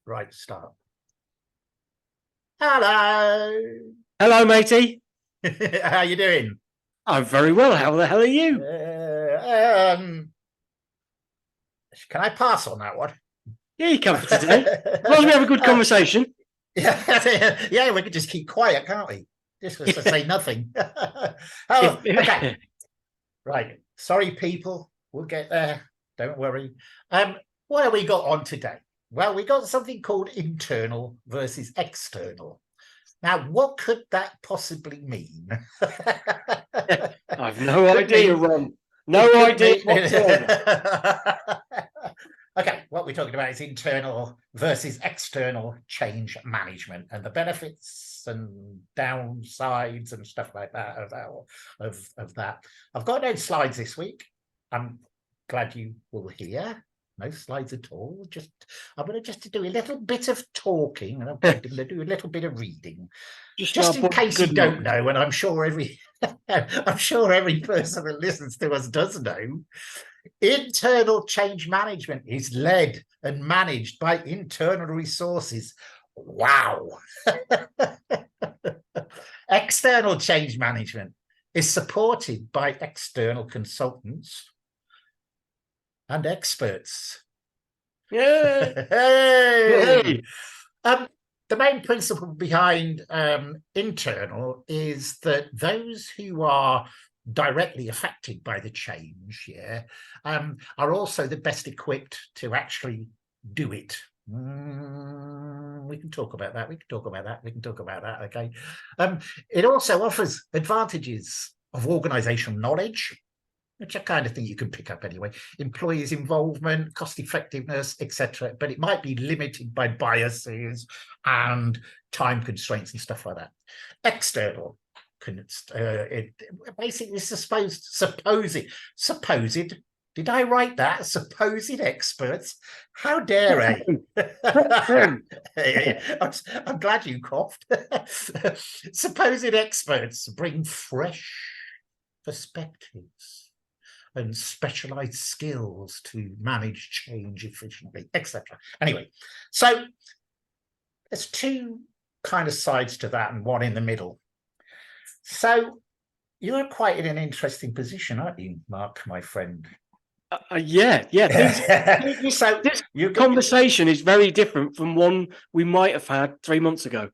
Right, start. Hello. Hello, matey. How you doing? I'm very well. How the hell are you? Can I pass on that one? Yeah, you can for today. As long as we have a good conversation. Yeah, we could just keep quiet, can't we? Just to say nothing. Oh, okay. Right. Sorry, people. We'll get there. Don't worry. What have we got on today? Well, we got something called internal versus external. Now, what could that possibly mean? I've no idea, Ron. No idea whatsoever. Okay, what we're talking about is internal versus external change management and the benefits and downsides and stuff like that of that. I've got no slides this week. I'm glad you will hear. No slides at all. I'm going to do a little bit of talking, and I'm going to do a little bit of reading, just in case you don't know. And I'm sure every person that listens to us does know. Internal change management is led and managed by internal resources. Wow. External change management is supported by external consultants and experts. Yeah. Hey. The main principle behind internal is that those who are directly affected by the change, are also the best equipped to actually do it. We can talk about that. Okay. It also offers advantages of organizational knowledge, which I kind of think you can pick up anyway, employees' involvement, cost effectiveness, etc. But it might be limited by biases and time constraints and stuff like that. External, it basically supposed, did I write that? Supposed experts? How dare I? I'm glad you coughed. Supposed experts bring fresh perspectives and specialized skills to manage change efficiently, etc. Anyway, so there's two kind of sides to that and one in the middle. So you're quite in an interesting position, aren't you, Mark, my friend? Yeah. So this conversation is very different from one we might have had 3 months ago.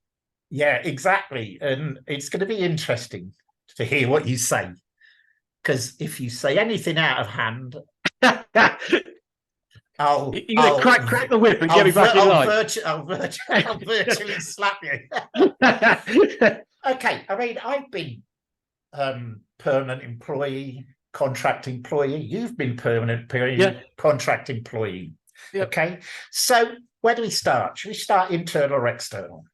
Yeah, exactly. And it's going to be interesting to hear what you say. Because if you say anything out of hand, You're going to crack the whip and get me back in line. I'll virtually slap you. Okay, I mean, I've been permanent employee, contract employee. You've been permanent employee, contract employee. Yep. Okay, so where do we start? Should we start internal or external?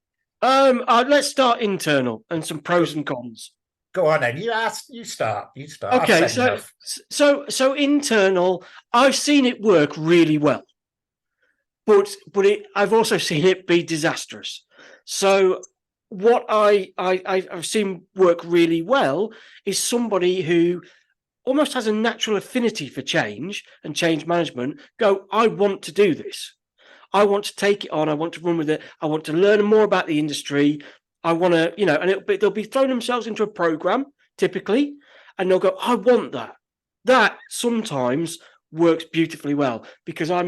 Let's start internal and some pros and cons. Go on then. You start. Okay, so internal, I've seen it work really well, but I've also seen it be disastrous. So what I've seen work really well is somebody who almost has a natural affinity for change and change management. I want to do this. I want to take it on. I want to run with it. I want to learn more about the industry. I want to, and they'll be throwing themselves into a program typically, and they'll go, I want that. That sometimes works beautifully well because I've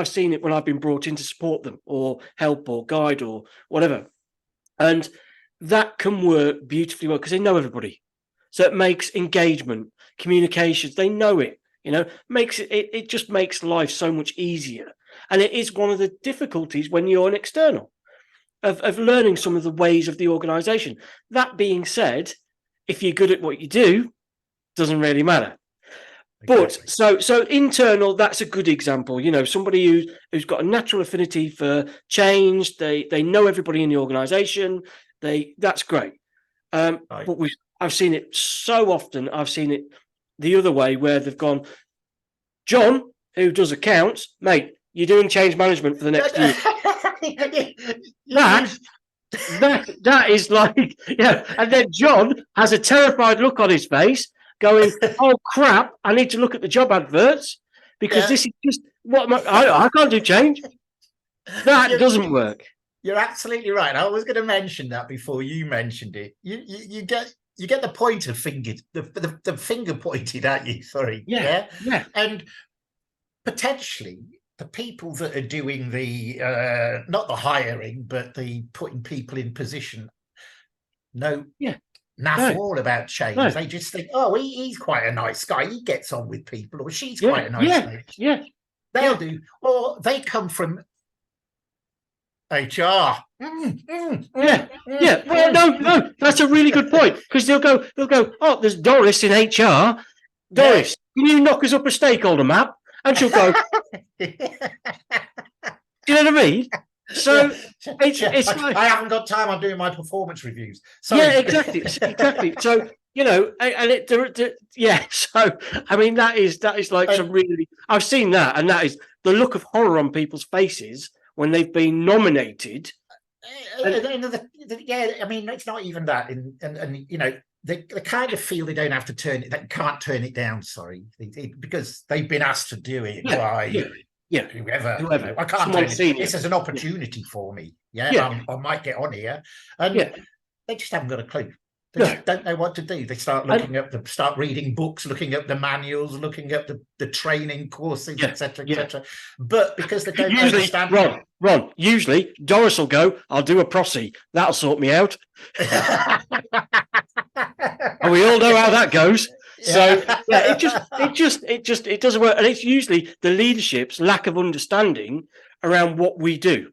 seen it when I've been brought in to support them or help or guide or whatever. And that can work beautifully well because they know everybody. So it makes engagement, communications, they know it, it just makes life so much easier. And it is one of the difficulties when you're an external of learning some of the ways of the organization. That being said, if you're good at what you do, doesn't really matter. Exactly. But so internal, that's a good example. Somebody who's got a natural affinity for change. They know everybody in the organization. That's great. Right. But I've seen it so often. I've seen it the other way where they've gone, John, who does accounts, mate, you're doing change management for the next year. That is like, and then John has a terrified look on his face going, oh crap, I need to look at the job adverts because this is just I can't do change. That doesn't work. You're absolutely right. I was going to mention that before you mentioned it. You get the point of the finger pointed at you. Sorry. Yeah. And potentially the people that are doing the not the hiring, but the putting people in position naff all about change. No. They just think, oh, he's quite a nice guy. He gets on with people, or she's Yeah. quite a nice lady. Yeah. They'll do. Or they come from HR. Well, no, that's a really good point, because they'll go, oh, there's Doris in HR. Doris, can you knock us up a stakeholder map? And she'll go, do you know what I mean? So it's like, I haven't got time. I'm doing my performance reviews. Sorry. Yeah, exactly. So So I mean, that is like some really. I've seen that, and that is the look of horror on people's faces when they've been nominated. I mean, it's not even that, and they kind of feel they don't have to turn it, they can't turn it down. Sorry, because they've been asked to do it by whoever. I can't turn it. This is an opportunity for me. I might get on here, and they just haven't got a clue. They just don't know what to do. They start start reading books, looking up the manuals, looking up the training courses, etc. But because they don't understand, Ron, usually Doris will go, "I'll do a prosy. That'll sort me out." And we all know how that goes. So it doesn't work, and it's usually the leadership's lack of understanding around what we do.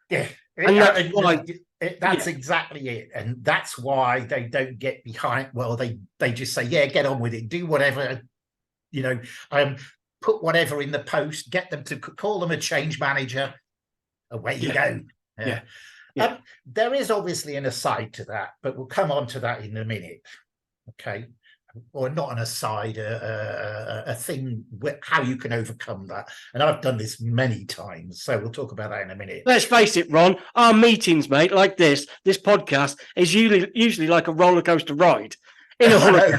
Yeah, and that's exactly it, and that's why they don't get behind. Well, they just say, get on with it, do whatever, put whatever in the post, get them to call them a change manager, away you go. There is obviously an aside to that, but we'll come on to that in a minute. Okay, or not an aside, a thing how you can overcome that, and I've done this many times, so we'll talk about that in a minute. Let's face it, Ron, our meetings, mate, like this podcast is usually like a roller coaster ride in a holiday.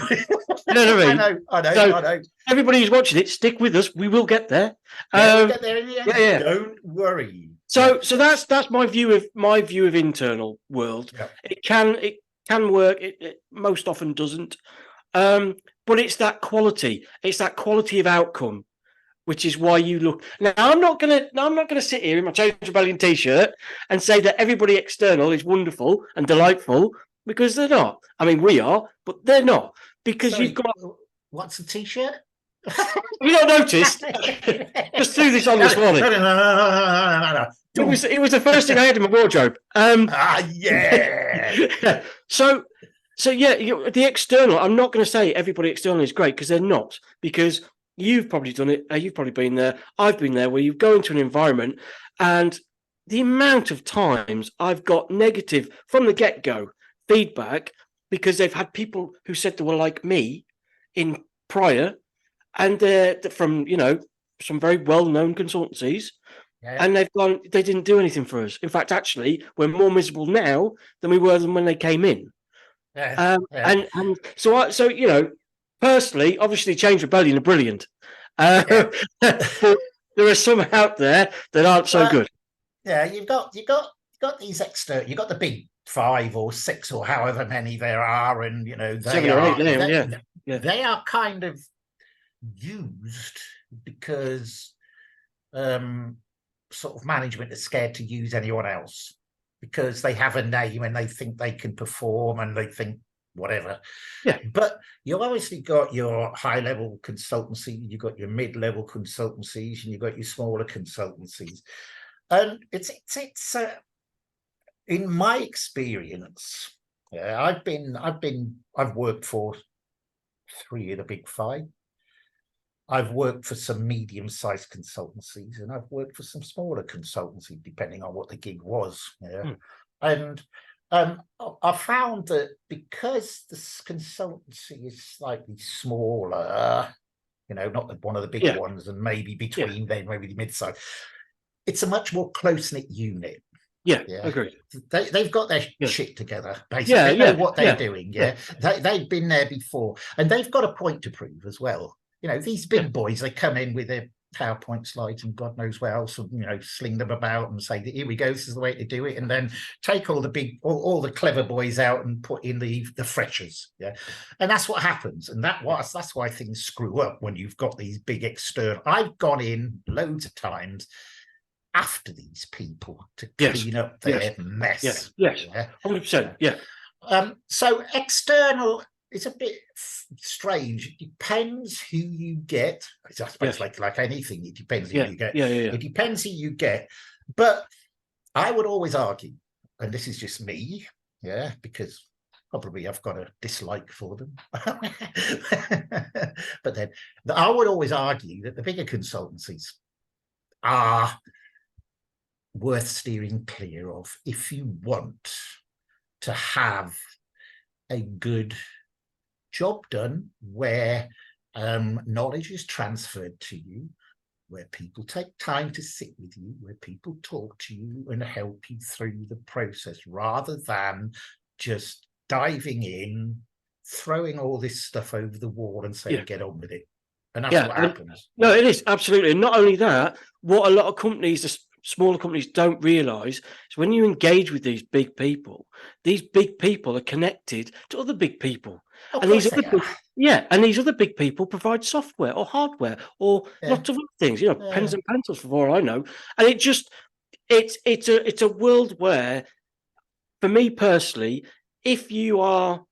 You know what I mean? I know. Everybody who's watching it, stick with us. We will get there. We'll get there in the end. Don't worry. So that's my view of internal world. It can work. It most often doesn't. But it's that quality. It's that quality of outcome, which is why you look. Now, I'm not gonna sit here in my Change Rebellion t-shirt and say that everybody external is wonderful and delightful, because they're not. I mean, we are, but they're not, because you've got. What's the t-shirt? Have you not noticed? Just threw this on this morning. No. It was the first thing I had in my wardrobe. So the external. I'm not going to say everybody external is great, because they're not. Because you've probably done it. You've probably been there. I've been there, where you go into an environment, and the amount of times I've got negative from the get-go feedback, because they've had people who said they were like me in prior, and they're from some very well-known consultancies, and they didn't do anything for us. In fact, actually, we're more miserable now than we were when they came in. And so personally, obviously, Change Rebellion are brilliant, but there are some out there that aren't so good. Yeah, you've got these extra. You've got the big 5 or 6 or however many there are, and 7 or 8 now. They are kind of used because sort of management is scared to use anyone else, because they have a name and they think they can perform, and they think whatever. But you obviously got your high-level consultancy, you've got your mid-level consultancies, and you've got your smaller consultancies. And it's in my experience, I've worked for 3 of the big 5. I've worked for some medium-sized consultancies, and I've worked for some smaller consultancies, depending on what the gig was. And I found that because this consultancy is slightly smaller, not one of the big ones, and maybe between them, maybe the mid-size, it's a much more close-knit unit. Agreed. They've got their shit together, basically. They know what they're doing. They've been there before, and they've got a point to prove as well. These big boys, they come in with PowerPoint slides and God knows what else, and sling them about and say, here we go, this is the way to do it, and then take all all the clever boys out and put in the freshers. And that's what happens, and that's why things screw up when you've got these big external. I've gone in loads of times after these people to clean up their mess. Yes, 100%. Yeah. So external is a bit strange. It depends who you get. I suppose like anything, it depends who you get. It depends who you get. But I would always argue, and this is just me, because probably I've got a dislike for them. But then I would always argue that the bigger consultancies are worth steering clear of if you want to have a good job done where knowledge is transferred to you, where people take time to sit with you, where people talk to you and help you through the process, rather than just diving in, throwing all this stuff over the wall and saying, get on with it. And that's what happens. No, it is, absolutely. And not only that, what a lot of companies, the smaller companies, don't realise is when you engage with these big people are connected to other big people. And these other big people provide software or hardware or lots of other things, pens and pencils for all I know. And it's a world where, for me personally, if you are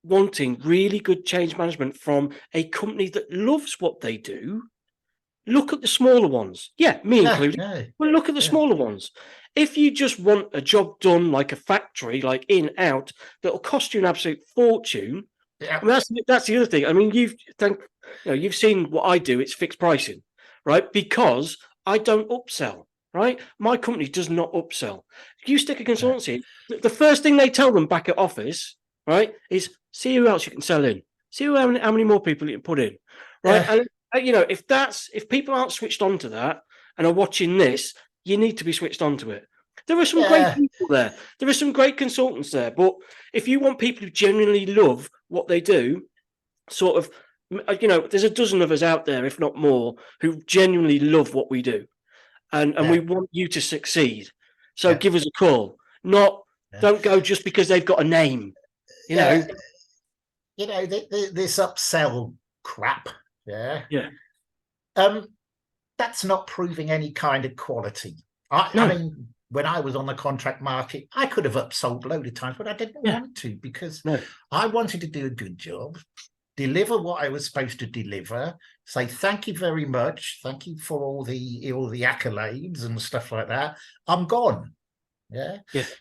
wanting really good change management from a company that loves what they do, look at the smaller ones. Me included. But look at the smaller ones. If you just want a job done like a factory, like in, out, that'll cost you an absolute fortune. I mean, that's the other thing. I mean, you've seen what I do. It's fixed pricing, right? Because I don't upsell, right? My company does not upsell. If you stick a consultancy, the first thing they tell them back at office, right, is see who else you can sell in. See how many more people you can put in, right? And if people aren't switched on to that and are watching this, you need to be switched on to it. There are some great people there. There are some great consultants there. But if you want people who genuinely love what they do, sort of, there's a dozen of us out there, if not more, who genuinely love what we do. And we want you to succeed. So give us a call. Don't go just because they've got a name. This upsell crap. That's not proving any kind of quality. I mean, when I was on the contract market, I could have upsold a load of times, but I didn't want to, because I wanted to do a good job, deliver what I was supposed to deliver, say thank you very much, thank you for all the accolades and stuff like that. I'm gone.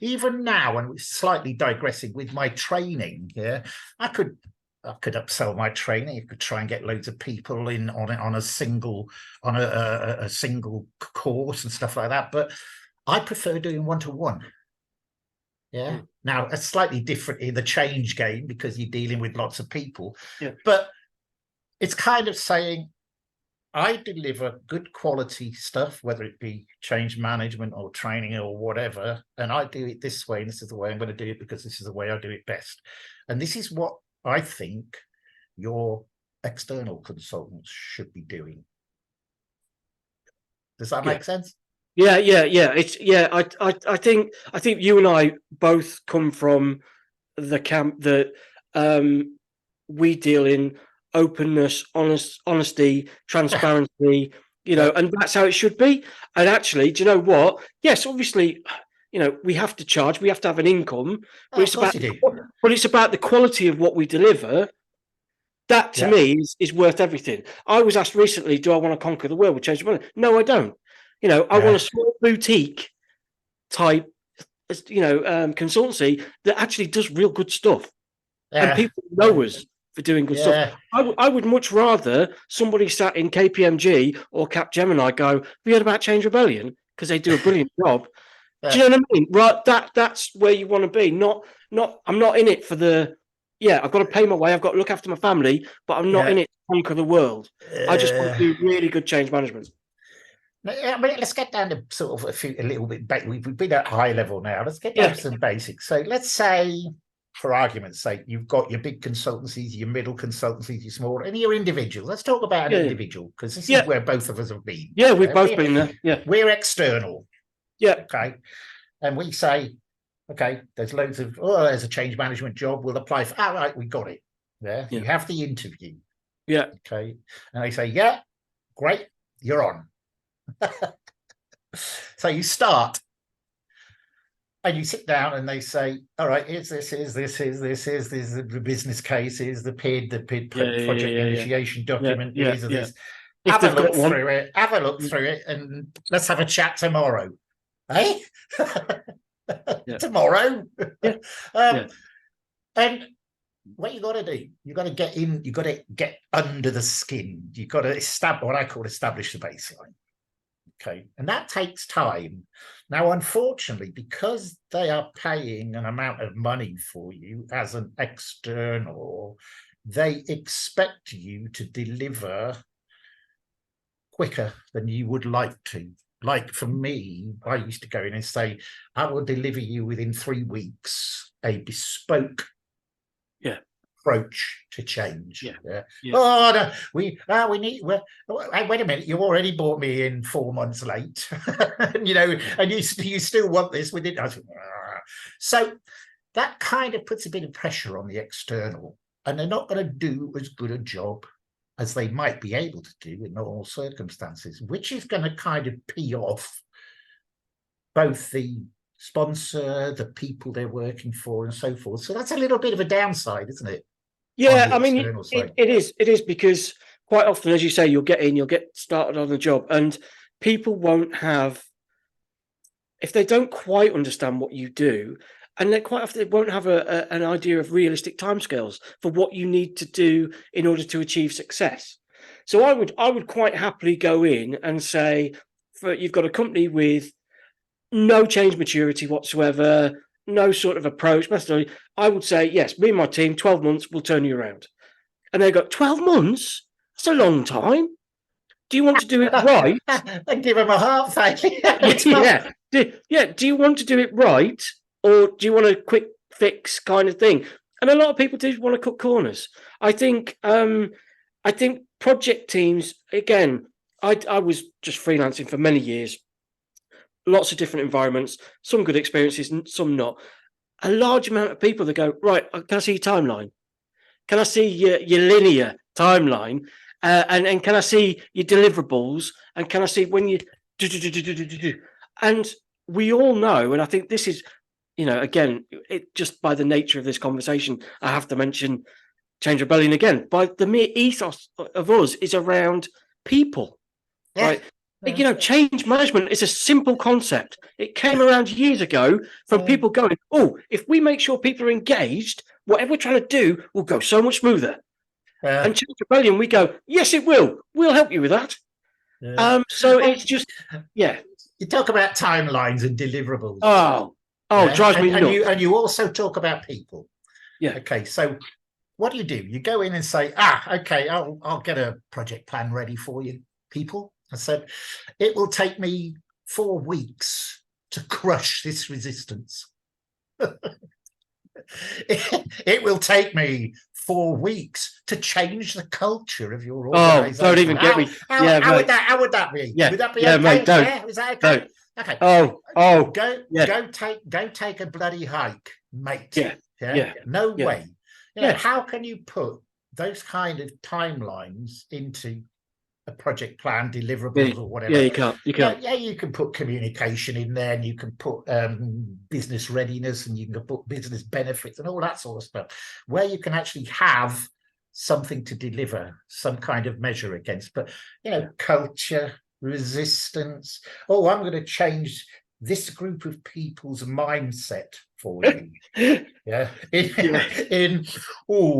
Even now, and slightly digressing with my training, I could upsell my training. I could try and get loads of people in on a single course and stuff like that. But I prefer doing one-to-one. Now, it's slightly different in the change game because you're dealing with lots of people. But it's kind of saying, I deliver good quality stuff, whether it be change management or training or whatever, and I do it this way, and this is the way I'm going to do it because this is the way I do it best. And this is what I think your external consultants should be doing. Does that make sense? I think you and I both come from the camp that we deal in openness, honesty, transparency, and that's how it should be. And actually, do you know what? Yes, obviously, we have to charge, we have to have an income, but it's about the quality of what we deliver. That to me is worth everything. I was asked recently, do I want to conquer the world with change money? No, I don't. I want a small boutique type, consultancy that actually does real good stuff, and people know us for doing good stuff. I would much rather somebody sat in KPMG or Capgemini go, we heard about Change Rebellion, because they do a brilliant job. Do you know what I mean? Right, that's where you want to be. Not. I'm not in it for the. I've got to pay my way. I've got to look after my family, but I'm not in it to conquer the world. I just want to do really good change management. I mean, let's get down to sort of a little bit back. We've been at high level now. Let's get down to some basics. So let's say for argument's sake, you've got your big consultancies, your middle consultancies, your small, and your individuals. Let's talk about an individual, because this is where both of us have been. Yeah, we've both been there. Yeah. We're external. Yeah. Okay. And we say, okay, there's loads of, there's a change management job. We'll apply for, right, we got it. Yeah. You have the interview. Yeah. Okay. And they say, yeah, great, you're on. So you start. And you sit down and they say, all right, here's this, here's this, here's this, here's this, the business case, here's the PID, project initiation document, here's this. Have a look through it, and let's have a chat tomorrow. Eh? Tomorrow? And what you got to do, you got to get in, you got to get under the skin. You got to establish what I call establish the baseline. Okay, and that takes time. Now, unfortunately, because they are paying an amount of money for you as an external, they expect you to deliver quicker than you would like to. Like for me, I used to go in and say, I will deliver you within 3 weeks a bespoke approach to change. Oh no, we need. Wait a minute, you already brought me in 4 months late, and you still want this. We didn't. So that kind of puts a bit of pressure on the external, and they're not going to do as good a job as they might be able to do in normal circumstances, which is going to kind of pee off both the sponsor, the people they're working for, and so forth. So that's a little bit of a downside, isn't it? Yeah, I mean, it is because quite often, as you say, you'll get started on the job, and people won't have, if they don't quite understand what you do, and they quite often won't have an idea of realistic timescales for what you need to do in order to achieve success. So I would quite happily go in and say, you've got a company with no change maturity whatsoever, no sort of approach, methodology. I would say, yes, me and my team, 12 months, will turn you around. And they go, 12 months? That's a long time. Do you want to do it right? And give them a heart failure. Do you want to do it right, or do you want a quick fix kind of thing? And a lot of people do want to cut corners. I think project teams, again, I was just freelancing for many years. Lots of different environments, some good experiences and some not. A large amount of people that go, right, can I see your timeline? Can I see your linear timeline? And can I see your deliverables? And can I see when you do? And we all know, and I think this is, again, it just by the nature of this conversation, I have to mention Change Rebellion again. By the mere ethos of us is around people, right? Change management is a simple concept. It came around years ago from people going, if we make sure people are engaged, whatever we're trying to do will go so much smoother. And Change Rebellion, we go, yes, it will. We'll help you with that. So it's just, You talk about timelines and deliverables. Drives me nuts. And you also talk about people. Yeah. Okay, so what do? You go in and say, okay, I'll get a project plan ready for you, people. I said, it will take me 4 weeks to crush this resistance. It will take me 4 weeks to change the culture of your organization. Don't even get me. How would that be? Yeah. Would that be okay? Mate, don't. Is that okay? Don't. Okay. Go take a bloody hike, mate. Yeah. No way. How can you put those kind of timelines into a project plan, deliverables, or whatever? Yeah, you can't. You can put communication in there, and you can put business readiness, and you can put business benefits and all that sort of stuff, where you can actually have something to deliver, some kind of measure against. But culture, resistance. I'm going to change this group of people's mindset for you.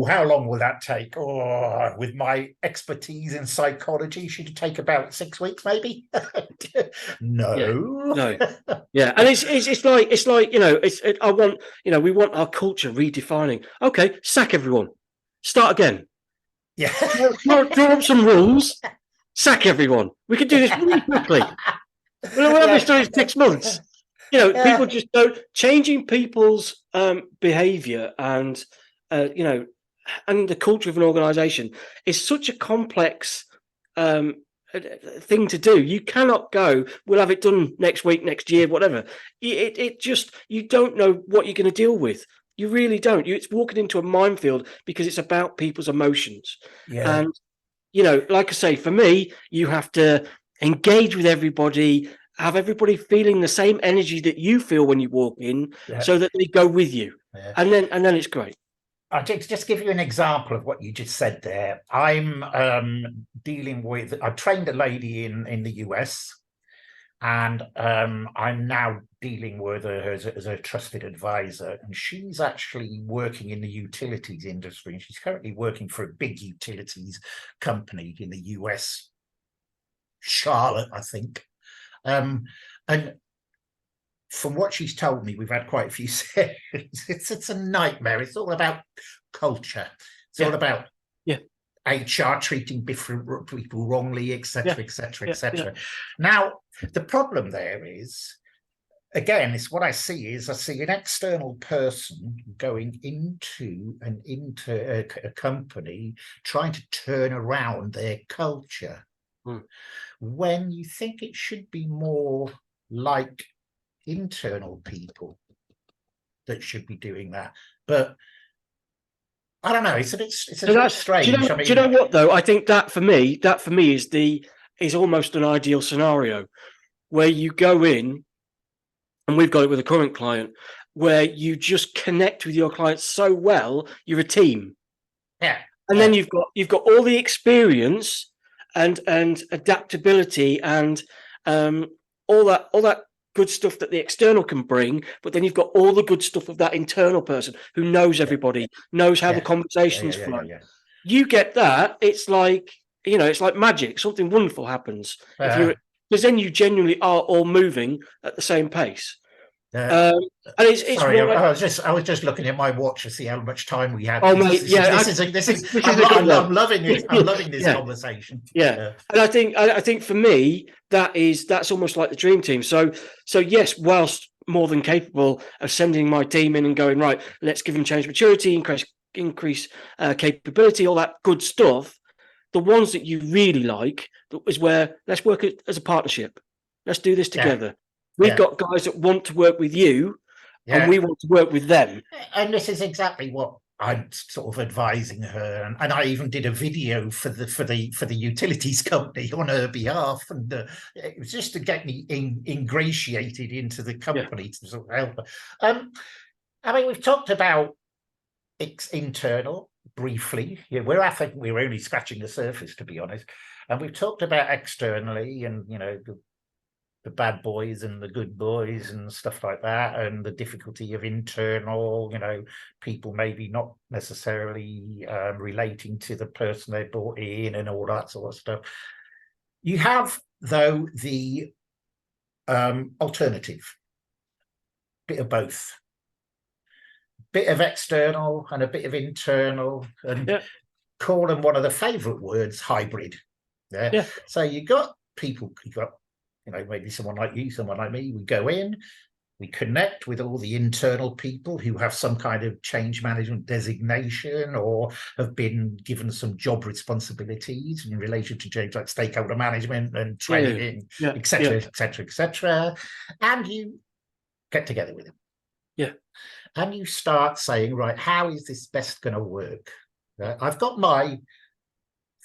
How long will that take? With my expertise in psychology, should it take about 6 weeks, maybe? No. And it's like we want our culture redefining. Okay, sack everyone, start again. Draw up some rules, sack everyone. We can do this really quickly. We'll have this done in 6 months. People just don't changing people's behavior and and the culture of an organization is such a complex thing to do. You cannot go, we'll have it done next week, next year, whatever. It just, you don't know what you're going to deal with. You really don't. It's walking into a minefield because it's about people's emotions. Yeah. And, like I say, for me, you have to engage with everybody, have everybody feeling the same energy that you feel when you walk in, so that they go with you. Yeah. And then it's great. I'll just give you an example of what you just said there. I'm dealing with, I trained a lady in the US, and I'm now dealing with her as a trusted advisor. And she's actually working in the utilities industry. And she's currently working for a big utilities company in the US, Charlotte, I think. And from what she's told me, we've had quite a few sessions. It's a nightmare. It's all about culture. It's all about HR treating different people wrongly, etc., etc., etc. Now, the problem there is, again, it's what I see an external person going into a company trying to turn around their culture, when you think it should be more like internal people that should be doing that. But I don't know, it's a bit strange. Do you know what though? I think that for me is almost an ideal scenario where you go in, and we've got it with a current client, where you just connect with your clients so well, you're a team. Yeah. And then you've got all the experience and adaptability and all that good stuff that the external can bring, but then you've got all the good stuff of that internal person who knows everybody, knows how the conversations flow. You get that, it's like magic. Something wonderful happens because then you genuinely are all moving at the same pace. And sorry, I was just looking at my watch to see how much time we had. Oh, mate, I'm loving it. I'm loving this conversation. And I think for me that's almost like the dream team. So yes, whilst more than capable of sending my team in and going, right, let's give them change maturity, increase capability, all that good stuff. The ones that you really like is where let's work as a partnership. Let's do this together. We've got guys that want to work with you, and we want to work with them. And this is exactly what I'm sort of advising her. And I even did a video for the utilities company on her behalf, and it was just to get me ingratiated into the company to sort of help her. I mean, we've talked about internal briefly. I think we're only scratching the surface, to be honest. And we've talked about externally, and the bad boys and the good boys and stuff like that, and the difficulty of internal, people maybe not necessarily relating to the person they brought in and all that sort of stuff. You have, though, the alternative, bit of both. Bit of external and a bit of internal, and call them one of the favorite words, hybrid. So you got people, maybe someone like you, someone like me, we go in, we connect with all the internal people who have some kind of change management designation or have been given some job responsibilities in relation to change, like stakeholder management and training, etc., etc., etc. And you get together with them. And you start saying, right, how is this best going to work? I've got my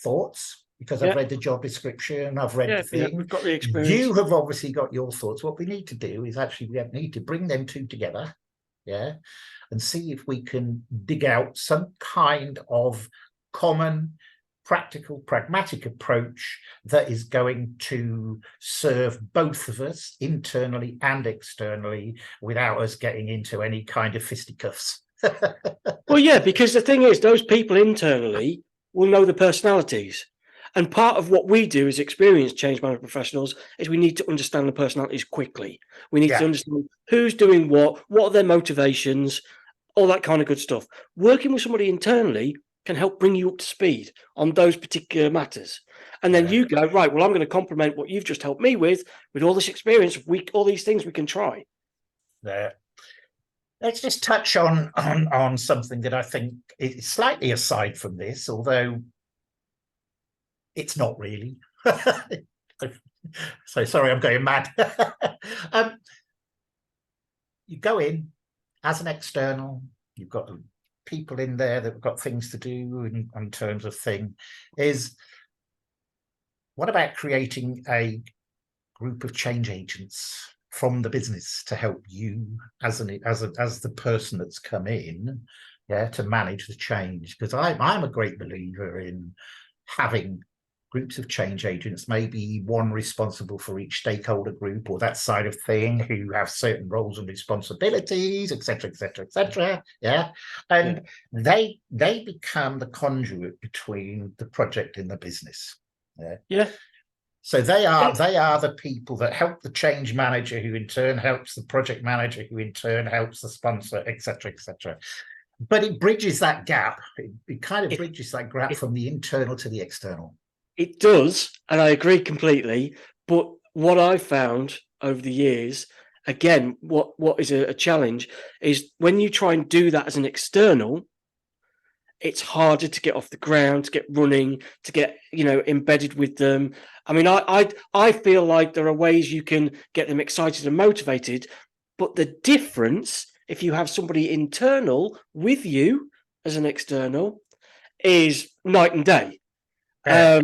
thoughts, because I've read the job description, I've read the thing. We've got the experience. You have obviously got your thoughts. What we need to do is actually we need to bring them two together, and see if we can dig out some kind of common, practical, pragmatic approach that is going to serve both of us internally and externally without us getting into any kind of fisticuffs. Well, because the thing is, those people internally will know the personalities. And part of what we do as experienced change management professionals is we need to understand the personalities quickly. We need to understand who's doing what are their motivations, all that kind of good stuff. Working with somebody internally can help bring you up to speed on those particular matters. And then you go, right, well, I'm going to complement what you've just helped me with all this experience, all these things we can try. Let's just touch on something that I think is slightly aside from this, although it's not really. So sorry, I'm going mad. You go in as an external, you've got people in there that have got things to do in terms of thing. What about creating a group of change agents from the business to help you as the person that's come in, to manage the change? Because I'm a great believer in having groups of change agents, maybe one responsible for each stakeholder group or that side of thing, who have certain roles and responsibilities, etc., etc., etc. And they become the conduit between the project and the business. So they are the people that help the change manager, who in turn helps the project manager, who in turn helps the sponsor, etc., etc. But it bridges that gap. It kind of bridges that gap from the internal to the external. It does, and I agree completely. But what I've found over the years, again, what is a challenge is when you try and do that as an external, it's harder to get off the ground, to get running, to get embedded with them. I mean, I feel like there are ways you can get them excited and motivated, but the difference, if you have somebody internal with you as an external, is night and day. I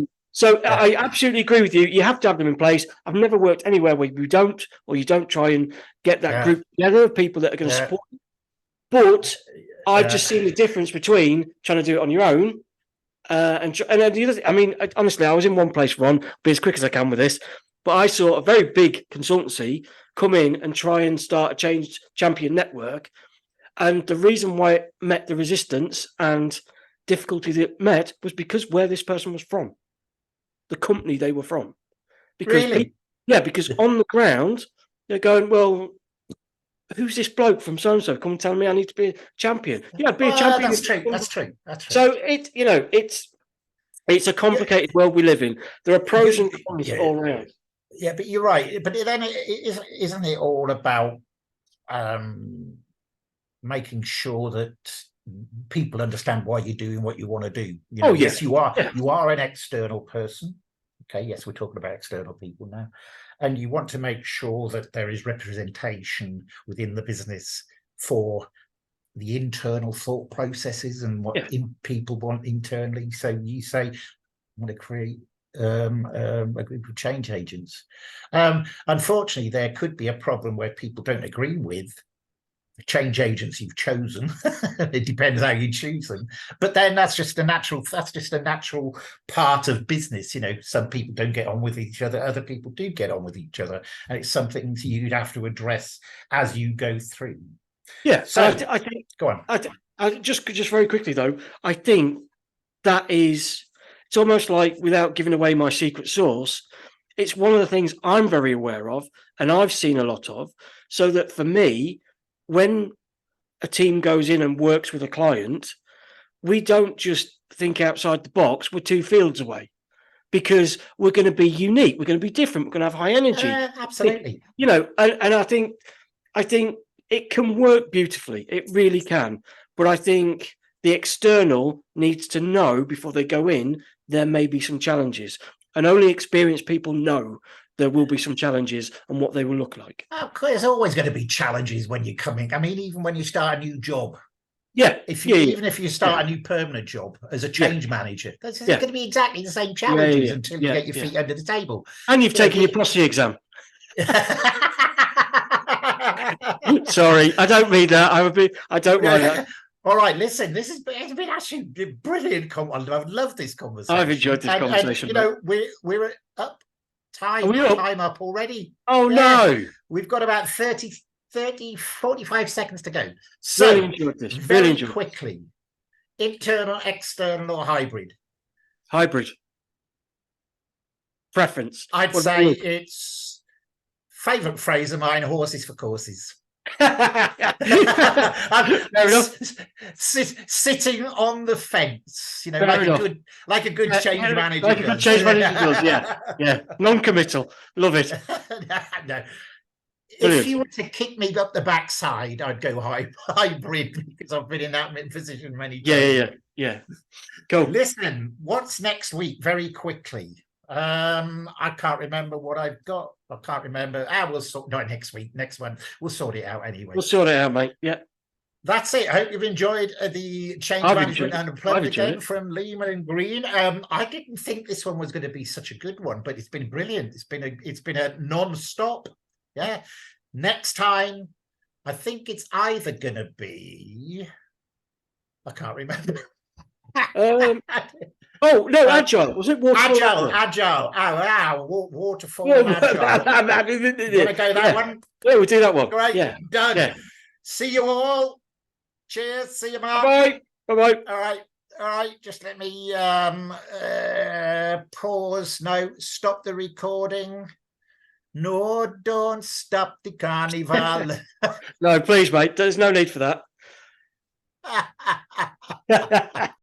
absolutely agree with you. You have to have them in place. I've never worked anywhere where you don't try and get that group together of people that are going to support you. But I've just seen the difference between trying to do it on your own and the other thing. I mean, honestly, I was in one place, Ron, be as quick as I can with this, but I saw a very big consultancy come in and try and start a change champion network. And the reason why it met the resistance and difficulty that it met was because where this person was from. The company they were from, because because on the ground they're going, well, who's this bloke from so and so? Come and tell me I need to be a champion. Be a champion. That's true. So it's a complicated world we live in. There are pros and cons all around. Yeah, but you're right. But then isn't it all about making sure that people understand why you're doing what you want to do? Yes, you are. Yeah. You are an external person. Okay, yes, we're talking about external people now, and you want to make sure that there is representation within the business for the internal thought processes and what people want internally. So you say, I want to create a group of change agents. Unfortunately, there could be a problem where people don't agree with the change agents you've chosen. It depends how you choose them, but then that's just a natural part of business. Some people don't get on with each other, other people do get on with each other, and it's something you'd have to address as you go through. So I think go on. I just very quickly though, I think that it's almost like, without giving away my secret sauce, it's one of the things I'm very aware of and I've seen a lot of, so that for me, when a team goes in and works with a client, we don't just think outside the box. We're 2 fields away, because we're going to be unique. We're going to be different. We're going to have high energy. Absolutely. And I think it can work beautifully. It really can. But I think the external needs to know before they go in, there may be some challenges, and only experienced people know there will be some challenges and what they will look like. There's always going to be challenges when you're coming. I mean, even when you start a new job. Even if you start a new permanent job as a change manager, there's going to be exactly the same challenges until you get your feet under the table. And you've taken your prosody exam. Sorry, I don't mean that. I don't mind that. All right, listen, it's been actually brilliant. I've loved this conversation. I've enjoyed this conversation. We're up. Time up already. Oh no, we've got about 45 seconds to go. So really enjoyed this. Very quickly, internal, external, or hybrid? Hybrid. Preference. I'd say it's favourite phrase of mine: horses for courses. Sitting on the fence, like a good change manager. Like a good change manager does, yeah. Non-committal. Love it. No. if you were to kick me up the backside, I'd go hybrid because I've been in that position many times. Yeah. Go. Listen, what's next week? Very quickly. I can't remember what I've got. I can't remember. We'll sort. Not next week. Next one. We'll sort it out anyway. We'll sort it out, mate. Yeah. That's it. I hope you've enjoyed the change management and Unplugged again from Leeman and Green. I didn't think this one was going to be such a good one, but it's been brilliant. It's been a non-stop. Yeah. Next time, I think it's either going to be. I can't remember. Oh no, agile. Was it waterfall? Agile. Waterfall. Agile. Want to go that one? Yeah, we'll do that one. Great. Yeah. Done. Yeah. See you all. Cheers. See you, Mark. Bye. Bye. All right. Just let me pause. No, stop the recording. No, don't stop the carnival. No, please, mate. There's no need for that.